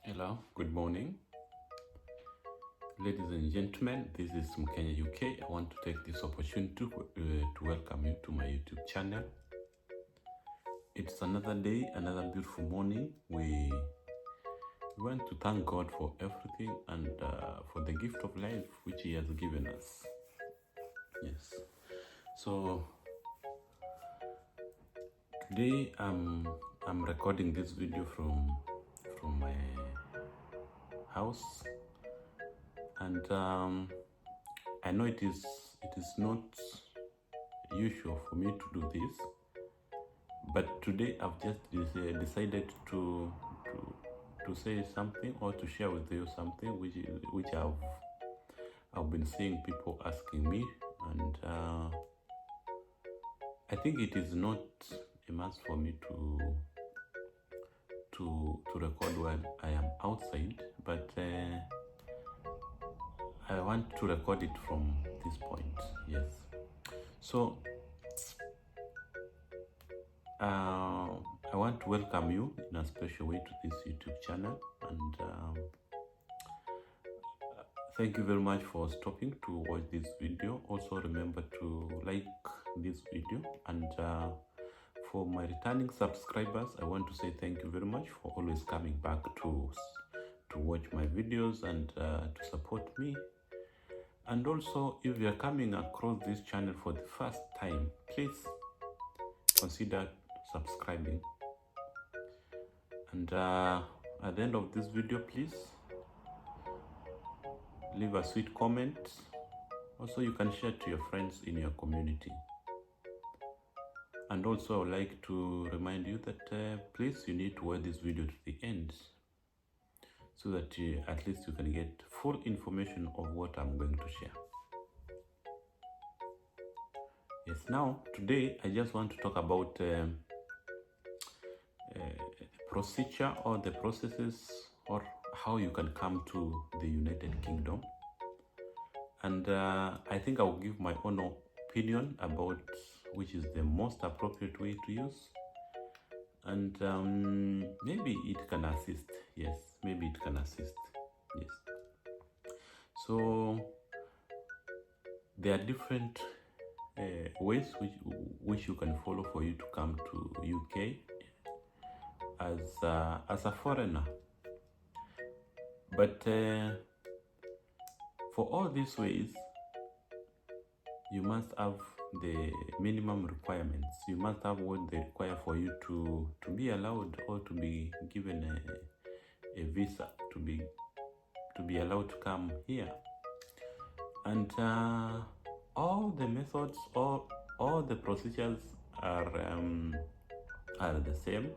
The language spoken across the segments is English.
Hello, good morning. Ladies and gentlemen, this is Mkenya UK. I want to take this opportunity to welcome you to my YouTube channel. It's another day, another beautiful morning. We want to thank God for everything and for the gift of life which He has given us. Yes. So today I'm recording this video from my house, and I know it is not usual for me to do this, but today I've just decided to say something or to share with you something which I've been seeing people asking me, and I think it is not a must for me to record while I am outside, but I want to record it from this point. Yes. So I want to welcome you in a special way to this YouTube channel, and thank you very much for stopping to watch this video. Also remember to like this video, and for my returning subscribers, I want to say thank you very much for always coming back to watch my videos and to support me. And also, if you are coming across this channel for the first time, please consider subscribing. And at the end of this video, please leave a sweet comment. Also, you can share to your friends in your community. And also, I would like to remind you that please, you need to watch this video to the end, so that at least you can get full information of what I'm going to share. Yes, now, today, I just want to talk about procedure or the processes or how you can come to the United Kingdom. And I think I will give my own opinion about which is the most appropriate way to use. And maybe it can assist. Yes, maybe it can assist. Yes. So there are different ways which you can follow for you to come to UK as a foreigner. But for all these ways, you must have the minimum requirements. You must have what they require for you to be allowed or to be given a visa to be allowed to come here. And all the methods, all the procedures are the same,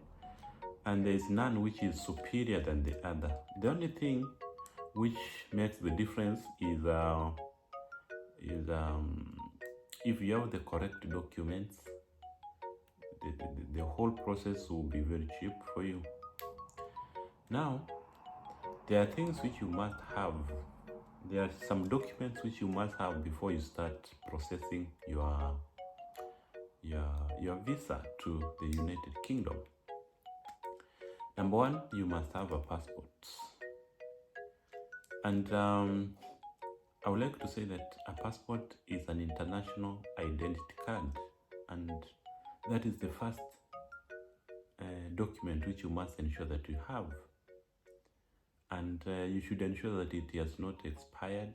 and there is none which is superior than the other. The only thing which makes the difference is if you have the correct documents, the whole process will be very cheap for you. Now, there are things which you must have. There are some documents which you must have before you start processing your visa to the United Kingdom. Number one, you must have a passport. And I would like to say that a passport is an international identity card, and that is the first document which you must ensure that you have. And you should ensure that it has not expired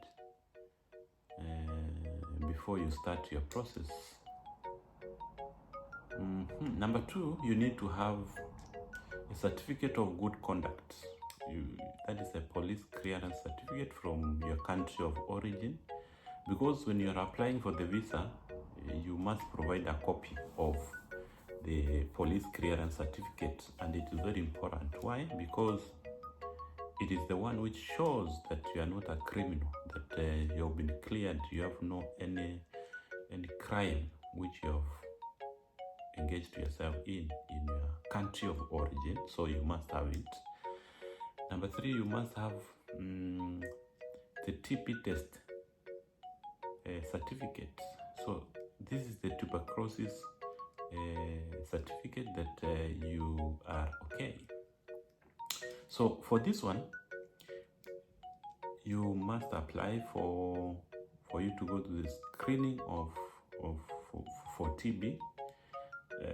before you start your process. Number two, you need to have a certificate of good conduct. That is a police clearance certificate from your country of origin, because when you're applying for the visa, you must provide a copy of the police clearance certificate, and it is very important. Why? Because it is the one which shows that you are not a criminal, that you have been cleared, you have no any crime which you have engaged yourself in your country of origin, so you must have it. Number three, you must have the TB test certificate. So this is the tuberculosis certificate that you are okay. So So for this one, you must apply for you to go to the screening for TB.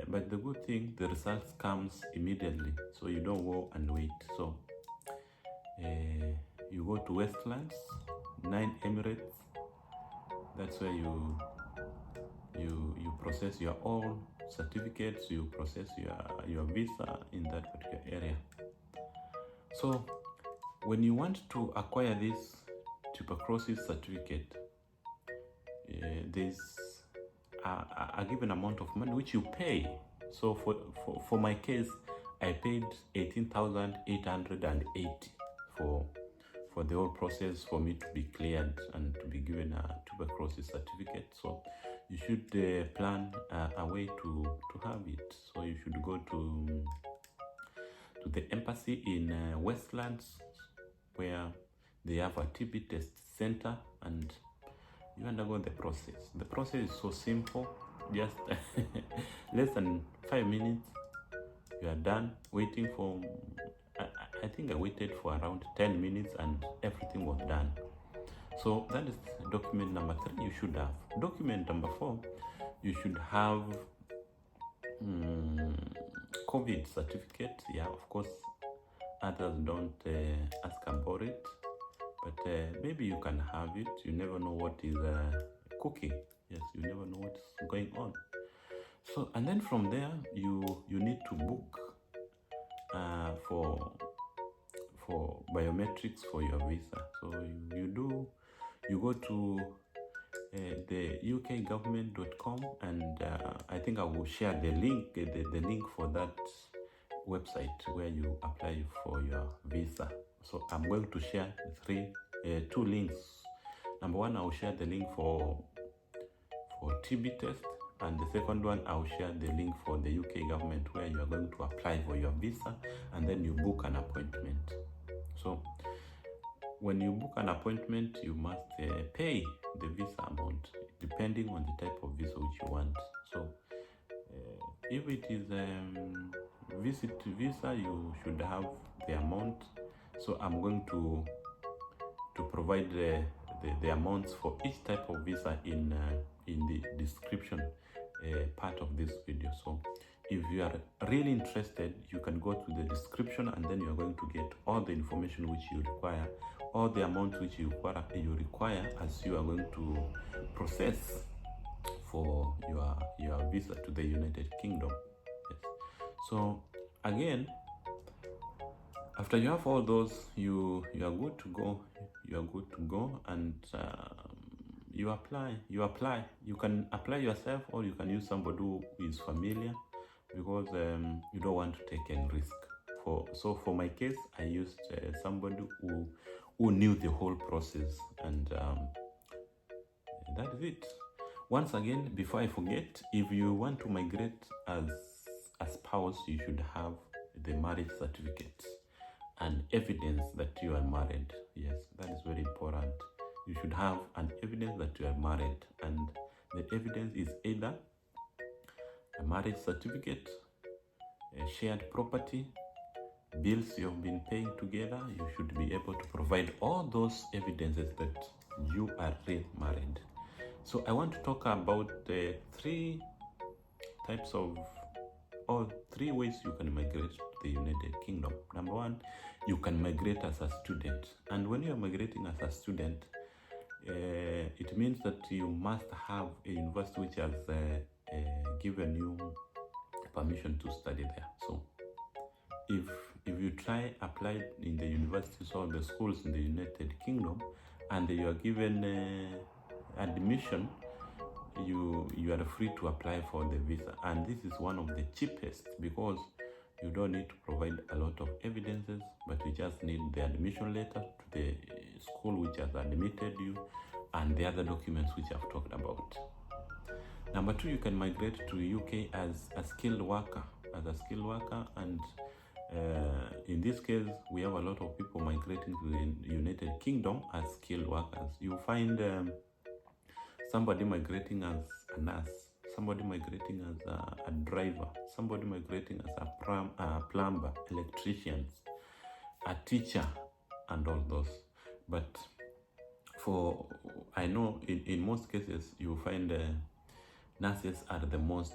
But the good thing, the results comes immediately, so you don't go and wait. So you go to Westlands, 9 Emirates. That's where you process your own certificates, you process your visa in that particular area. So when you want to acquire this tuberculosis certificate, there's a given amount of money which you pay. So for my case, I paid 18,880 for the whole process for me to be cleared and to be given a tuberculosis certificate. So you should plan a way to have it. So you should go to the embassy in Westlands, where they have a TB test center, and you undergo the process. The process is so simple, just less than 5 minutes, you are done. Waiting for, I think I waited for around 10 minutes and everything was done. So that is document number 3 you should have. Document number 4, you should have COVID certificate. Yeah, of course, others don't ask about it, but maybe you can have it. You never know what is cooking. Yes, you never know what's going on. So, and then from there, you need to book for biometrics for your visa. So you go to the ukgovernment.com, and I think I will share the link, the link for that website where you apply for your visa. So I'm going to share 2 links. Number 1, I will share the link for TB test, and the second one, I will share the link for the UK government where you are going to apply for your visa, and then you book an appointment. So when you book an appointment, you must pay the visa amount depending on the type of visa which you want. So if it is visit visa, you should have the amount. So I'm going to provide the amounts for each type of visa in the description part of this video. So if you are really interested, you can go to the description, and then you are going to get all the information which you require, all the amounts which you require as you are going to process for your visa to the United Kingdom. Yes. So again, after you have all those, you are good to go. You are good to go, and you apply. You can apply yourself, or you can use somebody who is familiar, because you don't want to take any risk. So for my case, I used somebody who knew the whole process, and that is it. Once again, before I forget, if you want to migrate as a spouse, you should have the marriage certificate and evidence that you are married. Yes, that is very important. You should have an evidence that you are married, and the evidence is either a marriage certificate, a shared property, bills you have been paying together. You should be able to provide all those evidences that you are really married. So I want to talk about the 3 types of, or 3 ways you can migrate to the United Kingdom. Number 1, you can migrate as a student. And when you are migrating as a student, it means that you must have a university which has given you permission to study there. So if you apply in the universities or the schools in the United Kingdom, and you are given admission, you are free to apply for the visa, and this is one of the cheapest, because you don't need to provide a lot of evidences, but you just need the admission letter to the school which has admitted you, and the other documents which I've talked about. Number 2, you can migrate to UK as a skilled worker, and in this case, we have a lot of people migrating to the United Kingdom as skilled workers. You find somebody migrating as a nurse, somebody migrating as a driver, somebody migrating as a plumber, electricians, a teacher and all those. But I know in most cases you find nurses are the most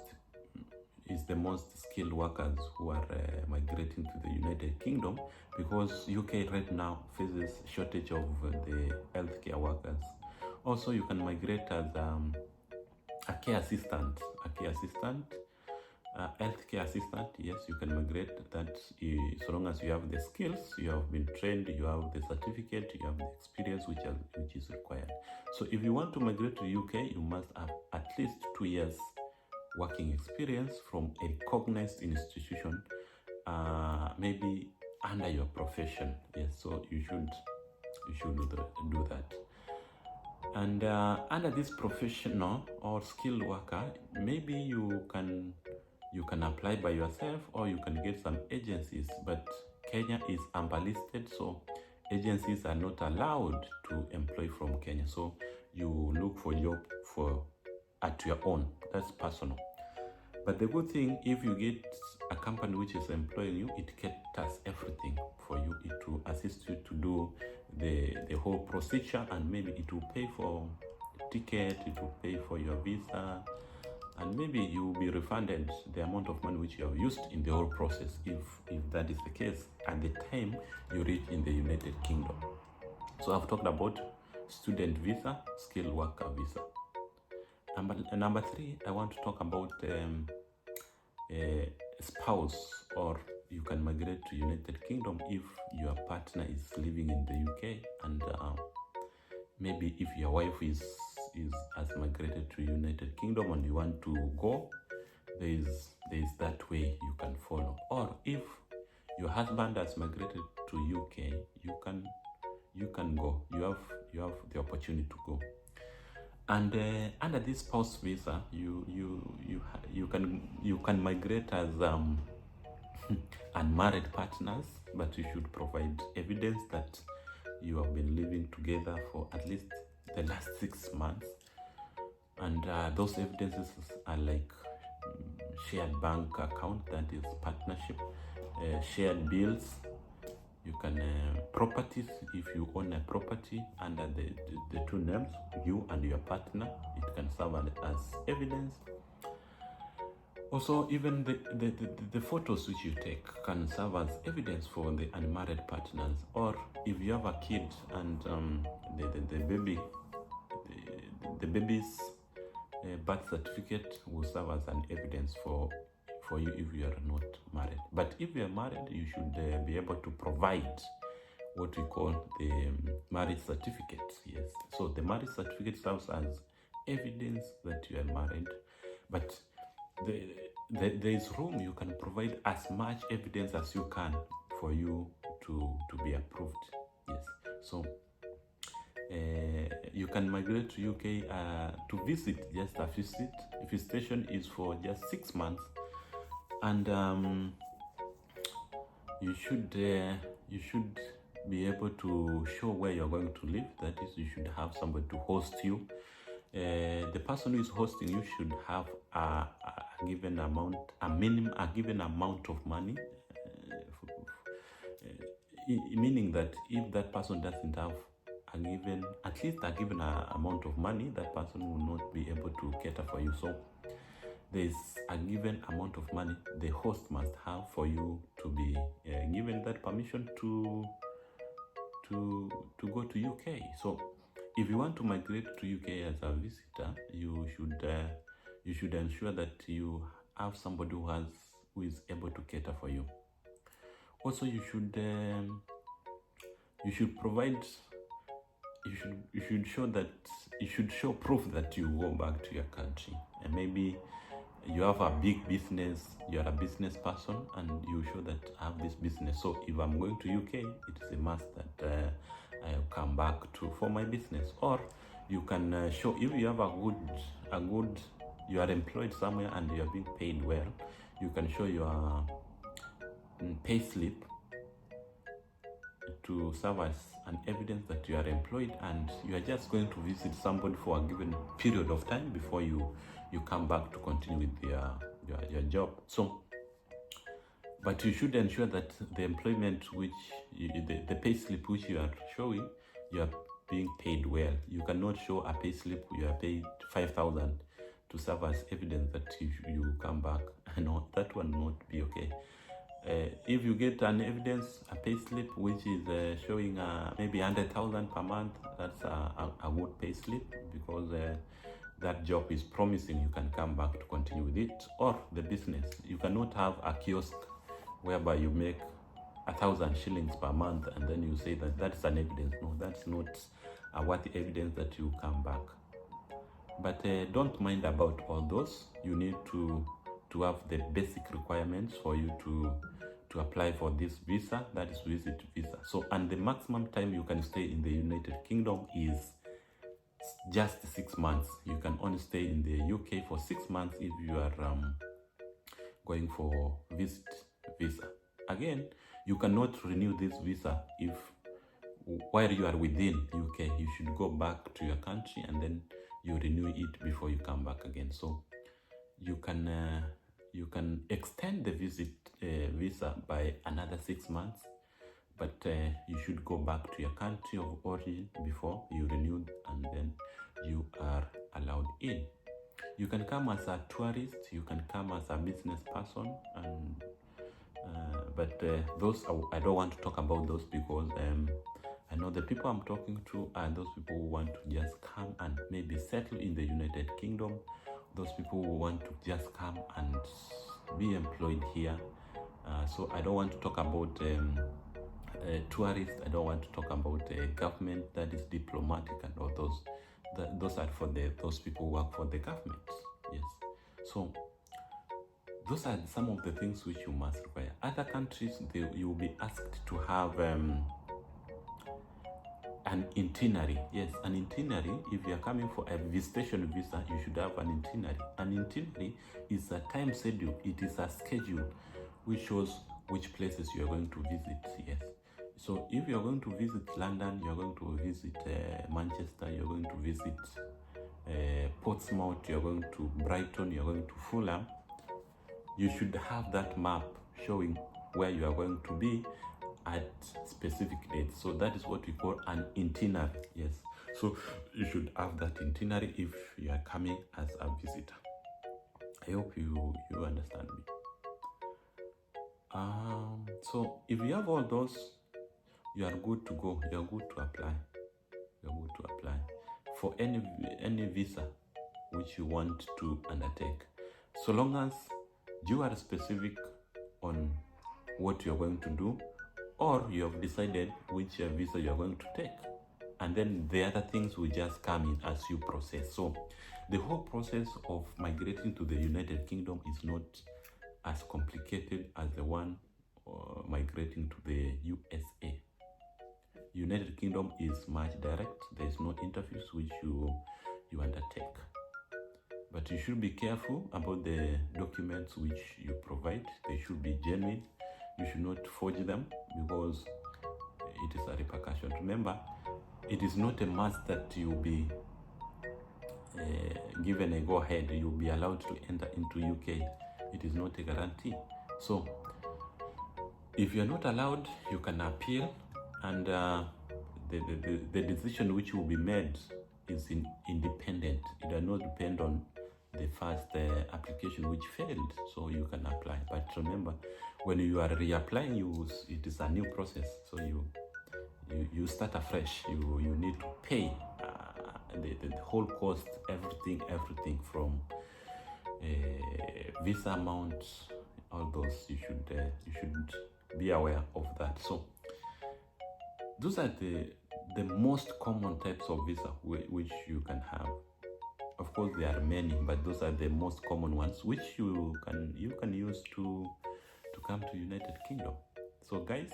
skilled workers who are migrating to the United Kingdom, because UK right now faces shortage of the healthcare workers. Also, you can migrate as a care assistant, healthcare assistant. Yes, you can migrate that so long as you have the skills, you have been trained, you have the certificate, you have the experience which is required. So if you want to migrate to UK, you must have at least 2 years working experience from a recognized institution, maybe under your profession. Yes, so you should do that. And under this professional or skilled worker, maybe you can apply by yourself, or you can get some agencies. But Kenya is amber listed, so agencies are not allowed to employ from Kenya. So you look for job at your own. That's personal. But the good thing, if you get a company which is employing you, it caters everything for you. It will assist you to do the whole procedure, and maybe it will pay for ticket, it will pay for your visa, and maybe you will be refunded the amount of money which you have used in the whole process, if that is the case at the time you reach in the United Kingdom. So I've talked about student visa, skilled worker visa. Number 3, I want to talk about spouse, or you can migrate to United Kingdom if your partner is living in the UK, and maybe if your wife has migrated to United Kingdom and you want to go, there is that way you can follow. Or if your husband has migrated to UK, you can go. You have the opportunity to go. And under this spouse visa, you can migrate as unmarried partners, but you should provide evidence that you have been living together for at least the last 6 months. And those evidences are like shared bank account, that is partnership, shared bills. You can properties, if you own a property under the two names, you and your partner, it can serve as evidence. Also, even the photos which you take can serve as evidence for the unmarried partners. Or if you have a kid and the baby's birth certificate will serve as an evidence for you if you are not married. But if you are married, you should be able to provide what we call the marriage certificate. Yes, so the marriage certificate serves as evidence that you are married, but there is room. You can provide as much evidence as you can for you to be approved. Yes, so you can migrate to UK to visit, just a visit. Visitation is for just 6 months, and you should be able to show where you're going to live. That is, you should have somebody to host you. The person who is hosting you should have a given amount of money, meaning that if that person doesn't have at least a given amount of money, that person will not be able to cater for you. So there's a given amount of money the host must have for you to be given that permission to go to UK. So if you want to migrate to UK as a visitor, you should ensure that you have somebody who is able to cater for you. Also, you should show proof that you go back to your country. And maybe you have a big business, you're a business person, and you show that I have this business. So if I'm going to UK, it is a must that I'll come back for my business. Or you can show, if you have you are employed somewhere and you are being paid well, you can show your pay slip to serve as an evidence that you are employed and you are just going to visit somebody for a given period of time before you come back to continue with your job. So But you should ensure that the employment which the pay slip which you are showing, you are being paid well. You cannot show a pay slip you are paid 5,000 to serve as evidence that you come back. No, that will not be okay. If you get an evidence, a pay slip which is showing maybe 100,000 per month, that's a good pay slip, because that job is promising you can come back to continue with it. Or the business, you cannot have a kiosk whereby you make 1,000 shillings per month and then you say that that's an evidence. No, that's not a worthy evidence that you come back. But don't mind about all those. You need to have the basic requirements for you to apply for this visa, that is visit visa. So, and the maximum time you can stay in the United Kingdom is just 6 months. You can only stay in the UK for 6 months if you are going for visit visa. Again, you cannot renew this visa if while you are within UK. You should go back to your country and then you renew it before you come back again. So you can extend the visit visa by another 6 months, but you should go back to your country of origin before you renew, and then you are allowed in. You can come as a tourist, you can come as a business person, and but those I don't want to talk about those, because I know the people I'm talking to are those people who want to just come and maybe settle in the United Kingdom, those people who want to just come and be employed here. So I don't want to talk about tourists. I don't want to talk about government, that is diplomatic and all those. Those are for those people who work for the government. Yes. So those are some of the things which you must require. Other countries, you will be asked to have an itinerary. Yes, an itinerary. If you are coming for a visitation visa, you should have an itinerary. An itinerary is a time schedule. It is a schedule which shows which places you are going to visit. Yes. So if you are going to visit London, you are going to visit Manchester, you are going to visit Portsmouth, you are going to Brighton, you are going to Fulham, you should have that map showing where you are going to be at specific dates. So that is what we call an itinerary. Yes. So you should have that itinerary if you are coming as a visitor. I hope you understand me. So if you have all those, you are good to go. You are good to apply. You are good to apply for any visa which you want to undertake, so long as you are specific on what you are going to do, or you have decided which visa you are going to take, and then the other things will just come in as you process. So the whole process of migrating to the United Kingdom is not as complicated as the one migrating to the USA. United Kingdom is much direct. There is no interviews which you undertake. But you should be careful about the documents which you provide. They should be genuine. You should not forge them, because it is a repercussion. Remember, it is not a must that you be given a go-ahead, you'll be allowed to enter into UK. It is not a guarantee. So if you're not allowed, you can appeal, and the decision which will be made is independent. It does not depend on the first application which failed, so you can apply. But remember, when you are reapplying, it is a new process, so you start afresh. You need to pay the whole cost, everything from visa amount, all those. You should be aware of that. So those are the most common types of visa which you can have. Of course, there are many, but those are the most common ones which you can use to come to United Kingdom. So guys,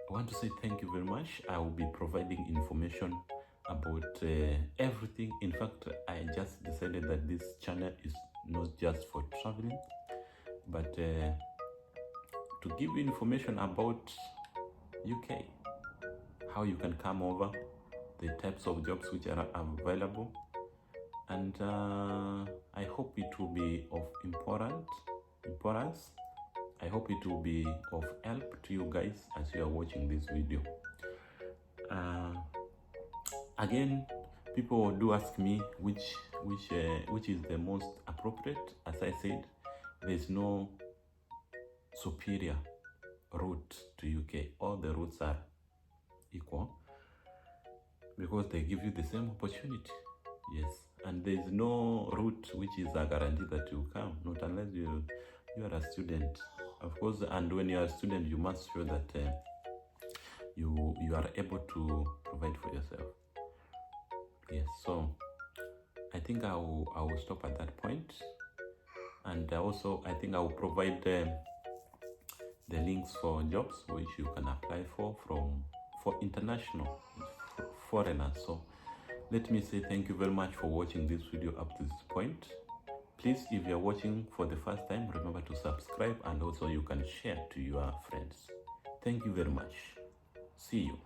I want to say thank you very much. I will be providing information about everything. In fact, I just decided that this channel is not just for traveling, but to give you information about UK, how you can come over, the types of jobs which are available, and I hope it will be of importance. I hope it will be of help to you guys as you are watching this video. Again, people do ask me which is the most appropriate. As I said, there's no superior route to UK. All the routes are equal because they give you the same opportunity. Yes, and there's no route which is a guarantee that you come, not unless you are a student, of course. And when you are a student, you must show that you are able to provide for yourself. Yes, so I think I will stop at that point. And also I think I will provide the links for jobs which you can apply for international foreigners. So let me say thank you very much for watching this video up to this point. Please, if you're watching for the first time, remember to subscribe, and also you can share to your friends. Thank you very much. See you.